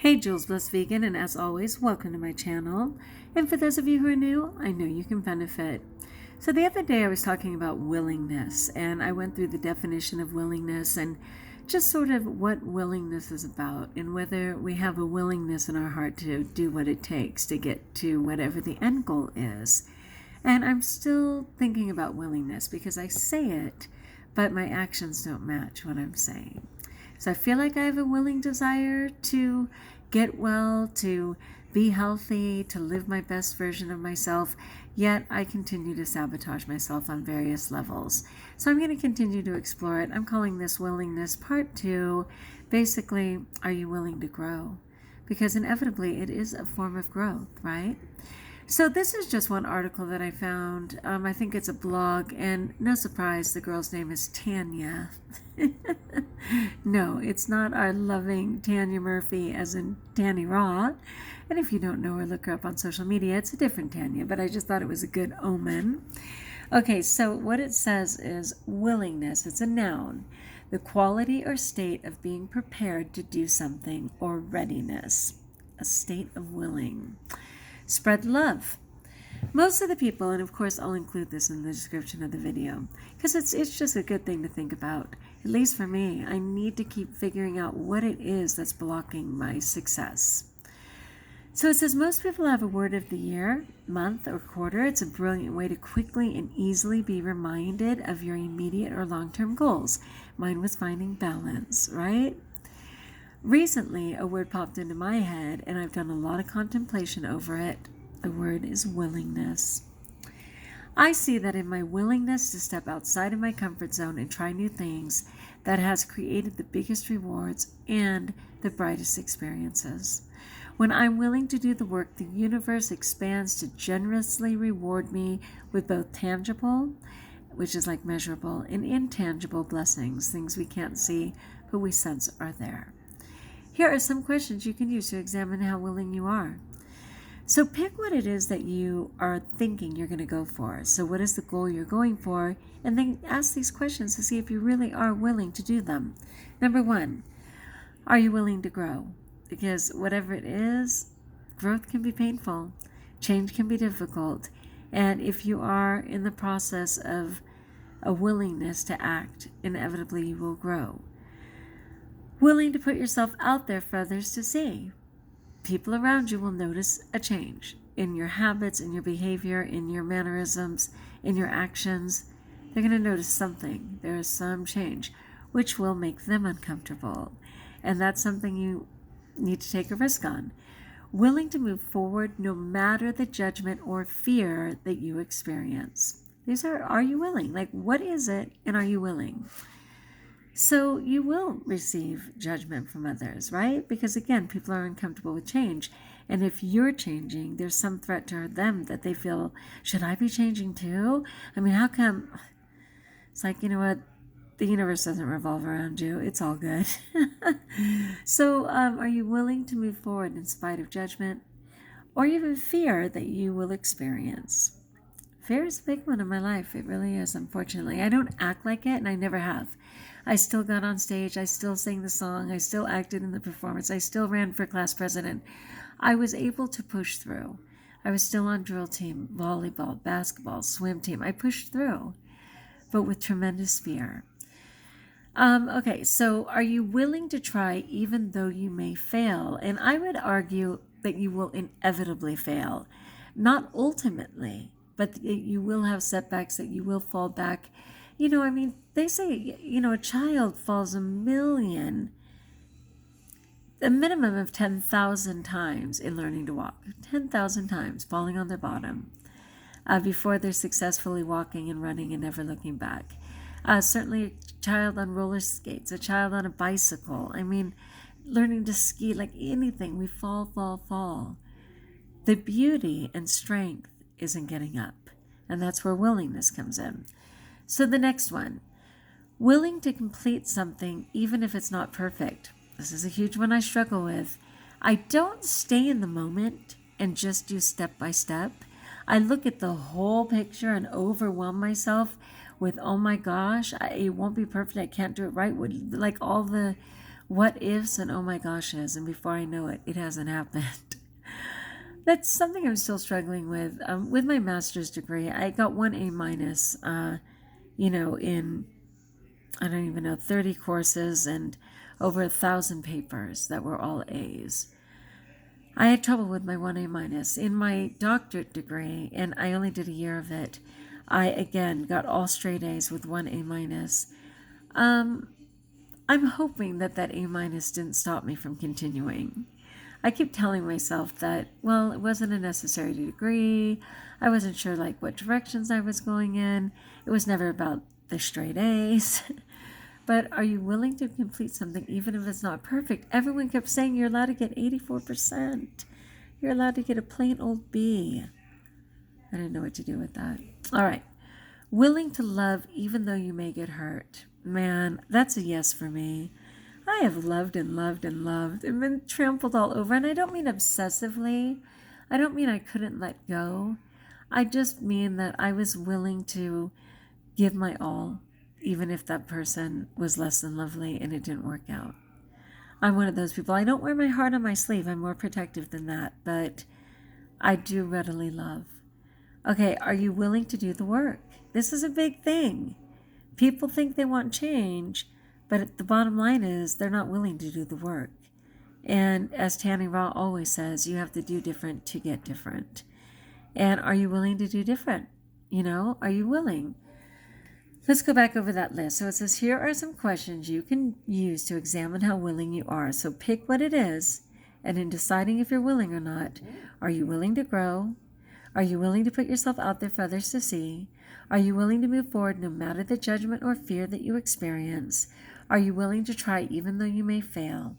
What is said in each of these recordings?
Hey, JulesBlessedVegan, and as always, welcome to my channel. And for those of you who are new, I know you can benefit. So the other day I was talking about willingness, and I went through the definition of willingness and just sort of what willingness is about and whether we have a willingness in our heart to do what it takes to get to whatever the end goal is. And I'm still thinking about willingness because I say it, but my actions don't match what I'm saying. So I feel like I have a willing desire to get well, to be healthy, to live my best version of myself, yet I continue to sabotage myself on various levels. So I'm going to continue to explore it. I'm calling this willingness part 2. Basically, are you willing to grow? Because inevitably it is a form of growth, right? So this is just one article that I found. I think it's a blog, and no surprise, the girl's name is Tanya. No, it's not our loving Tanya Murphy as in Tanny Raw. And if you don't know her, look her up on social media. It's a different Tanya, but I just thought it was a good omen. Okay, so what it says is willingness. It's a noun. The quality or state of being prepared to do something, or readiness. A state of willing. Spread love. Most of the people, and of course I'll include this in the description of the video, because it's just a good thing to think about. At least for me, I need to keep figuring out what it is that's blocking my success. So it says most people have a word of the year, month, or quarter. It's a brilliant way to quickly and easily be reminded of your immediate or long-term goals. Mine was finding balance, right? Recently, a word popped into my head, and I've done a lot of contemplation over it. The word is willingness. I see that in my willingness to step outside of my comfort zone and try new things, that has created the biggest rewards and the brightest experiences. When I'm willing to do the work, the universe expands to generously reward me with both tangible, which is like measurable, and intangible blessings, things we can't see, but we sense are there. Here are some questions you can use to examine how willing you are. So pick what it is that you are thinking you're going to go for. So what is the goal you're going for? And then ask these questions to see if you really are willing to do them. Number 1, are you willing to grow? Because whatever it is, growth can be painful. Change can be difficult. And if you are in the process of a willingness to act, inevitably you will grow. Willing to put yourself out there for others to see. People around you will notice a change in your habits, in your behavior, in your mannerisms, in your actions. They're going to notice something. There is some change, which will make them uncomfortable. And that's something you need to take a risk on. Willing to move forward no matter the judgment or fear that you experience. These are you willing? Like, what is it, and are you willing? So you will receive judgment from others, right? Because again, people are uncomfortable with change. And if you're changing, there's some threat to them that they feel, should I be changing too? I mean, how come? It's like, you know what? The universe doesn't revolve around you. It's all good. So are you willing to move forward in spite of judgment or even fear that you will experience? Fear is a big one in my life. It really is, unfortunately. I don't act like it, and I never have. I still got on stage. I still sang the song. I still acted in the performance. I still ran for class president. I was able to push through. I was still on drill team, volleyball, basketball, swim team. I pushed through, but with tremendous fear. Okay, so are you willing to try even though you may fail? And I would argue that you will inevitably fail. Not ultimately, but you will have setbacks, that you will fall back. You know, I mean, they say, a child falls a minimum of 10,000 times in learning to walk. 10,000 times falling on their bottom before they're successfully walking and running and never looking back. Certainly a child on roller skates, a child on a bicycle. I mean, learning to ski, like anything, we fall. The beauty and strength is in getting up. And that's where willingness comes in. So the next one, willing to complete something even if it's not perfect. This is a huge one I struggle with. I don't stay in the moment and just do step by step. I look at the whole picture and overwhelm myself with, oh my gosh, it won't be perfect. I can't do it right. Like all the what ifs and oh my goshes, and before I know it, it hasn't happened. That's something I'm still struggling with. With my master's degree, I got 1 A minus, in, I don't even know, 30 courses and over 1,000 papers that were all A's. I had trouble with my 1 A minus. In my doctorate degree, and I only did a year of it, I again got all straight A's with 1 A minus. I'm hoping that A minus didn't stop me from continuing. I keep telling myself that, well, it wasn't a necessary degree. I wasn't sure what directions I was going in. It was never about the straight A's. But are you willing to complete something even if it's not perfect? Everyone kept saying you're allowed to get 84%. You're allowed to get a plain old B. I didn't know what to do with that. All right. Willing to love even though you may get hurt. Man, that's a yes for me. I have loved and loved and loved and been trampled all over. And I don't mean obsessively. I don't mean I couldn't let go. I just mean that I was willing to give my all, even if that person was less than lovely and it didn't work out. I'm one of those people. I don't wear my heart on my sleeve. I'm more protective than that. But I do readily love. Okay, are you willing to do the work? This is a big thing. People think they want change, but the bottom line is they're not willing to do the work. And as Tanny Raw always says, you have to do different to get different. And are you willing to do different? Are you willing? Let's go back over that list. So it says, here are some questions you can use to examine how willing you are. So pick what it is, and in deciding if you're willing or not, are you willing to grow? Are you willing to put yourself out there for others to see? Are you willing to move forward no matter the judgment or fear that you experience? Are you willing to try even though you may fail?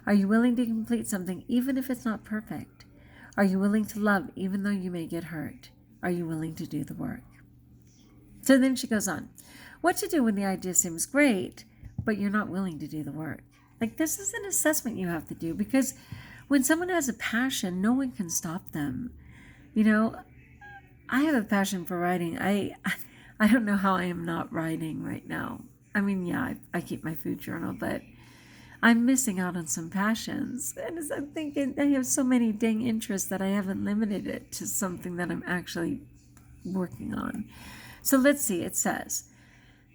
Are you willing to complete something even if it's not perfect? Are you willing to love even though you may get hurt? Are you willing to do the work? So then she goes on. What to do when the idea seems great, but you're not willing to do the work? This is an assessment you have to do, because when someone has a passion, no one can stop them. I have a passion for writing. I don't know how I am not writing right now. I mean, yeah, I keep my food journal, but I'm missing out on some passions. And as I'm thinking, I have so many dang interests that I haven't limited it to something that I'm actually working on. So let's see, it says,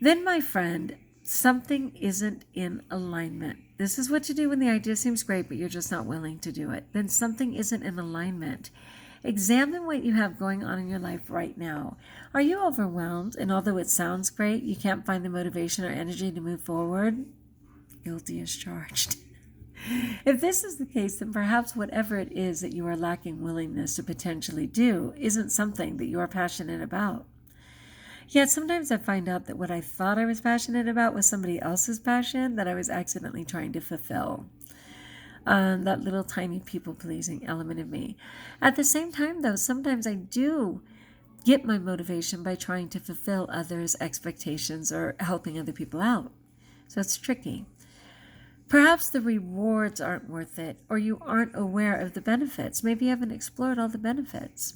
then my friend, something isn't in alignment. This is what to do when the idea seems great, but you're just not willing to do it. Then something isn't in alignment. Examine what you have going on in your life right now. Are you overwhelmed? And although it sounds great, you can't find the motivation or energy to move forward? Guilty as charged. If this is the case, then perhaps whatever it is that you are lacking willingness to potentially do isn't something that you are passionate about. Yet sometimes I find out that what I thought I was passionate about was somebody else's passion that I was accidentally trying to fulfill. That little tiny people-pleasing element of me. At the same time, though, sometimes I do get my motivation by trying to fulfill others' expectations or helping other people out. So it's tricky. Perhaps the rewards aren't worth it, or you aren't aware of the benefits. Maybe you haven't explored all the benefits.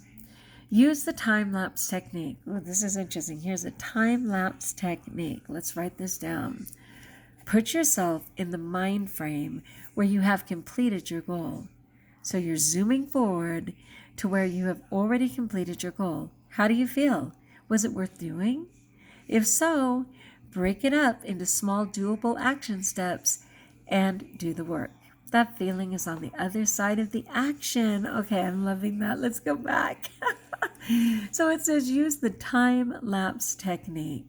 Use the time-lapse technique. Oh, this is interesting. Here's a time-lapse technique. Let's write this down. Put yourself in the mind frame where you have completed your goal. So you're zooming forward to where you have already completed your goal. How do you feel? Was it worth doing? If so, break it up into small doable action steps and do the work. That feeling is on the other side of the action. Okay, I'm loving that. Let's go back. So it says use the time-lapse technique.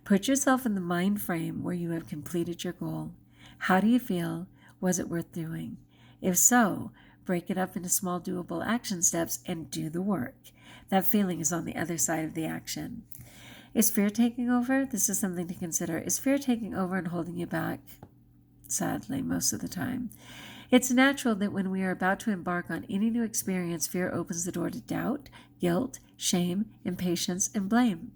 Put yourself in the mind frame where you have completed your goal. How do you feel? Was it worth doing? If so, break it up into small doable action steps and do the work. That feeling is on the other side of the action. Is fear taking over? This is something to consider. Is fear taking over and holding you back? Sadly, most of the time. It's natural that when we are about to embark on any new experience, fear opens the door to doubt, guilt, shame, impatience, and blame.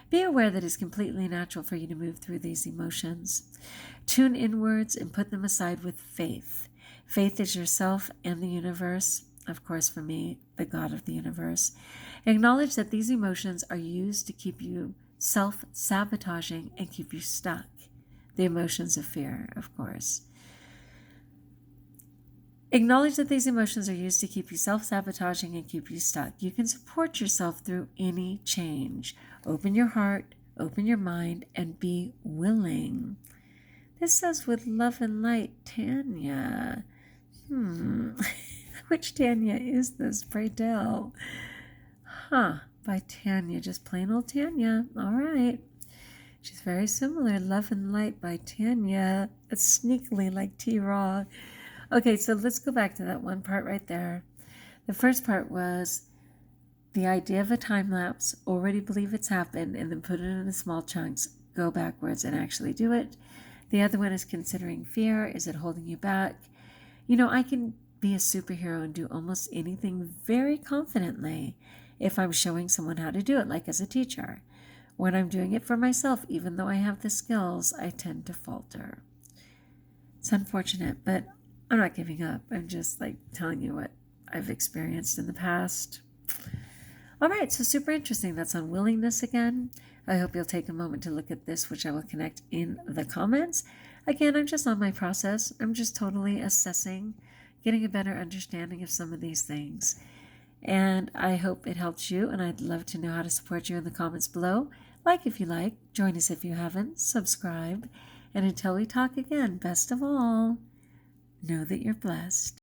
Be aware that it's completely natural for you to move through these emotions. Tune inwards and put them aside with faith. Faith is yourself and the universe. Of course, for me, the God of the universe. Acknowledge that these emotions are used to keep you self-sabotaging and keep you stuck. The emotions of fear, of course. Acknowledge that these emotions are used to keep you self-sabotaging and keep you stuck. You can support yourself through any change. Open your heart, open your mind, and be willing. This says with love and light, Tanya. Which Tanya is this, pray tell? By Tanya, just plain old Tanya. All right. She's very similar. Love and Light by Tanya. It's sneakily like T-Raw. Okay, so let's go back to that one part right there. The first part was the idea of a time lapse, already believe it's happened, and then put it in small chunks, go backwards and actually do it. The other one is considering fear. Is it holding you back? You know, I can be a superhero and do almost anything very confidently if I'm showing someone how to do it, like as a teacher. When I'm doing it for myself, even though I have the skills, I tend to falter. It's unfortunate, but I'm not giving up. I'm just like telling you what I've experienced in the past. All right, so super interesting. That's on willingness again. I hope you'll take a moment to look at this, which I will connect in the comments. Again, I'm just on my process. I'm just totally assessing, getting a better understanding of some of these things. And I hope it helps you, and I'd love to know how to support you in the comments below. Like if you like, join us if you haven't, subscribe, and until we talk again, best of all, know that you're blessed.